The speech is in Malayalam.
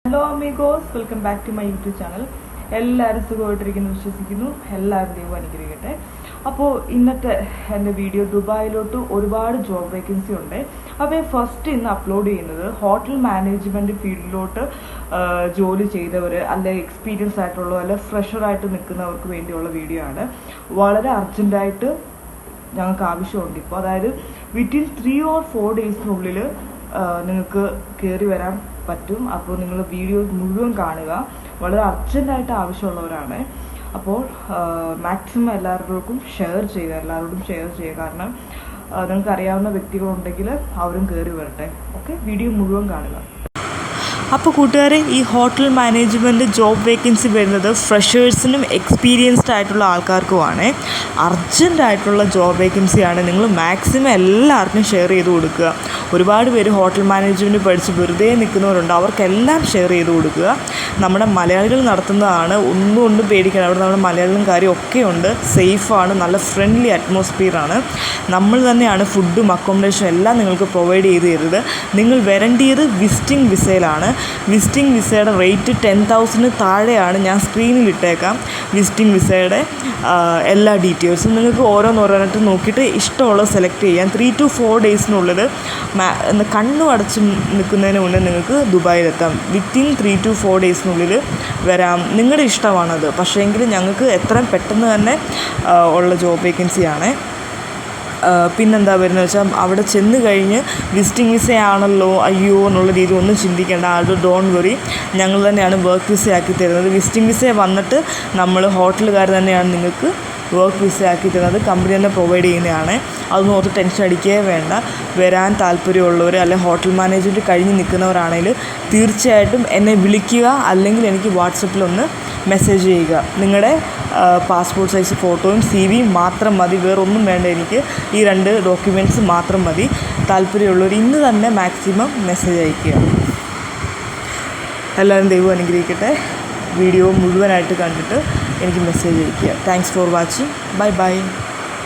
Hello amigos, welcome back to my YouTube channel. എല്ലാവരും സുഖമായിട്ടിരിക്കുന്നു വിശ്വസിക്കുന്നു. എല്ലാവരും ദൈവം അനുഗ്രഹിക്കട്ടെ. അപ്പോൾ ഇന്നത്തെ എൻ്റെ വീഡിയോ ദുബായിലോട്ട് ഒരുപാട് ജോബ് വേക്കൻസി ഉണ്ട്. അപ്പോൾ ഫസ്റ്റ് ഇന്ന് അപ്ലോഡ് ചെയ്യുന്നത് ഹോട്ടൽ മാനേജ്മെൻറ്റ് ഫീൽഡിലോട്ട് ജോലി ചെയ്തവർ, അല്ലെ എക്സ്പീരിയൻസ് ആയിട്ടുള്ള, അല്ലെ ഫ്രഷറായിട്ട് നിൽക്കുന്നവർക്ക് വേണ്ടിയുള്ള വീഡിയോ ആണ്. വളരെ അർജൻറ്റായിട്ട് ഞങ്ങൾക്ക് ആവശ്യമുണ്ട് ഇപ്പോൾ. അതായത് വിത്തിൻ 3 or 4 ഡേയ്സിനുള്ളിൽ നിങ്ങൾക്ക് കയറി വരാൻ പറ്റും. അപ്പോൾ നിങ്ങൾ വീഡിയോ മുഴുവൻ കാണുക. വളരെ അർജൻറ്റായിട്ട് ആവശ്യമുള്ളവരാണ്. അപ്പോൾ മാക്സിമം എല്ലാവരോടും ഷെയർ ചെയ്യുക. കാരണം നിങ്ങൾക്ക് അറിയാവുന്ന വ്യക്തികളുണ്ടെങ്കിൽ അവരും കയറി വരട്ടെ. ഓക്കെ, വീഡിയോ മുഴുവൻ കാണുക. അപ്പോൾ കൂട്ടുകാരെ, ഈ ഹോട്ടൽ മാനേജ്മെൻറ്റ് ജോബ് വേക്കൻസി വരുന്നത് ഫ്രഷേഴ്സിനും എക്സ്പീരിയൻസ്ഡ് ആയിട്ടുള്ള ആൾക്കാർക്കുമാണ്. അർജൻറ്റായിട്ടുള്ള ജോബ് വേക്കൻസിയാണ്. നിങ്ങൾ മാക്സിമം എല്ലാവർക്കും ഷെയർ ചെയ്ത് കൊടുക്കുക. ഒരുപാട് പേര് ഹോട്ടൽ മാനേജ്മെൻറ്റ് പഠിച്ച് വെറുതെ നിൽക്കുന്നവരുണ്ട്. അവർക്കെല്ലാം ഷെയർ ചെയ്ത് കൊടുക്കുക. നമ്മുടെ മലയാളികൾ നടത്തുന്നതാണ്. ഒന്നും പേടിക്കണം. അവിടെ നമ്മുടെ മലയാളികളും കാര്യമൊക്കെ ഉണ്ട്. സേഫാണ്. നല്ല ഫ്രണ്ട്ലി അറ്റ്മോസ്ഫിയറാണ്. നമ്മൾ തന്നെയാണ് ഫുഡും അക്കോമഡേഷനും എല്ലാം നിങ്ങൾക്ക് പ്രൊവൈഡ് ചെയ്ത് തരുന്നത്. നിങ്ങൾ വരേണ്ടത് വിസിറ്റിംഗ് വിസയിലാണ്. വിസിറ്റിംഗ് വിസയുടെ റേറ്റ് 10,000 താഴെയാണ്. ഞാൻ സ്ക്രീനിൽ ഇട്ടേക്കാം വിസിറ്റിംഗ് വിസയുടെ എല്ലാ ഡീറ്റെയിൽസും. നിങ്ങൾക്ക് ഓരോന്നോരോന്നായിട്ട് നോക്കിയിട്ട് ഇഷ്ടമുള്ളത് സെലക്ട് ചെയ്യാം. 3 to 4 ഡേയ്സിനുള്ളിൽ കണ്ണും അടച്ച് നിൽക്കുന്നതിന് മുന്നേ നിങ്ങൾക്ക് ദുബായിലെത്താം. വിത്തിൻ 3 to 4 ഡേയ്സിനുള്ളിൽ വരാം. നിങ്ങളുടെ ഇഷ്ടമാണത്. പക്ഷേങ്കിൽ ഞങ്ങൾക്ക് എത്രയും പെട്ടെന്ന് തന്നെ ഉള്ള ജോബ് വേക്കൻസിയാണ്. പിന്നെന്താ വരുന്നത് വെച്ചാൽ, അവിടെ ചെന്ന് കഴിഞ്ഞ് വിസിറ്റിംഗ് വിസയാണല്ലോ അയ്യോ എന്നുള്ള രീതി ഒന്നും ചിന്തിക്കേണ്ട. അത് ഡോണ്ട് വറി, ഞങ്ങൾ തന്നെയാണ് വർക്ക് വിസ ആക്കി തരുന്നത്. വിസിറ്റിംഗ് വിസ വന്നിട്ട് നമ്മൾ ഹോട്ടലുകാർ തന്നെയാണ് നിങ്ങൾക്ക് വർക്ക് വിസ ആക്കി തരുന്നത്. കമ്പനി തന്നെ പ്രൊവൈഡ് ചെയ്യുന്നതാണ്. അതൊന്നും ഓർത്ത് ടെൻഷൻ അടിക്കുകയേ വേണ്ട. വരാൻ താല്പര്യമുള്ളവർ, അല്ലെങ്കിൽ ഹോട്ടൽ മാനേജ്മെൻറ്റ് കഴിഞ്ഞ് നിൽക്കുന്നവരാണെങ്കിൽ തീർച്ചയായിട്ടും എന്നെ വിളിക്കുക, അല്ലെങ്കിൽ എനിക്ക് വാട്സപ്പിലൊന്ന് മെസ്സേജ് ചെയ്യുക. നിങ്ങളുടെ പാസ്പോർട്ട് സൈസ് ഫോട്ടോയും CV മാത്രം മതി. വേറൊന്നും വേണ്ട. എനിക്ക് ഈ 2 ഡോക്യുമെൻറ്റ്സ് മാത്രം മതി. താല്പര്യമുള്ളവർ ഇന്ന് തന്നെ മാക്സിമം മെസ്സേജ് അയയ്ക്കുക. എല്ലാവരും ദൈവം അനുഗ്രഹിക്കട്ടെ. വീഡിയോ മുഴുവനായിട്ട് കണ്ടിട്ട് എനിക്ക് മെസ്സേജ് അയയ്ക്കുക. Thanks for watching. ബൈ.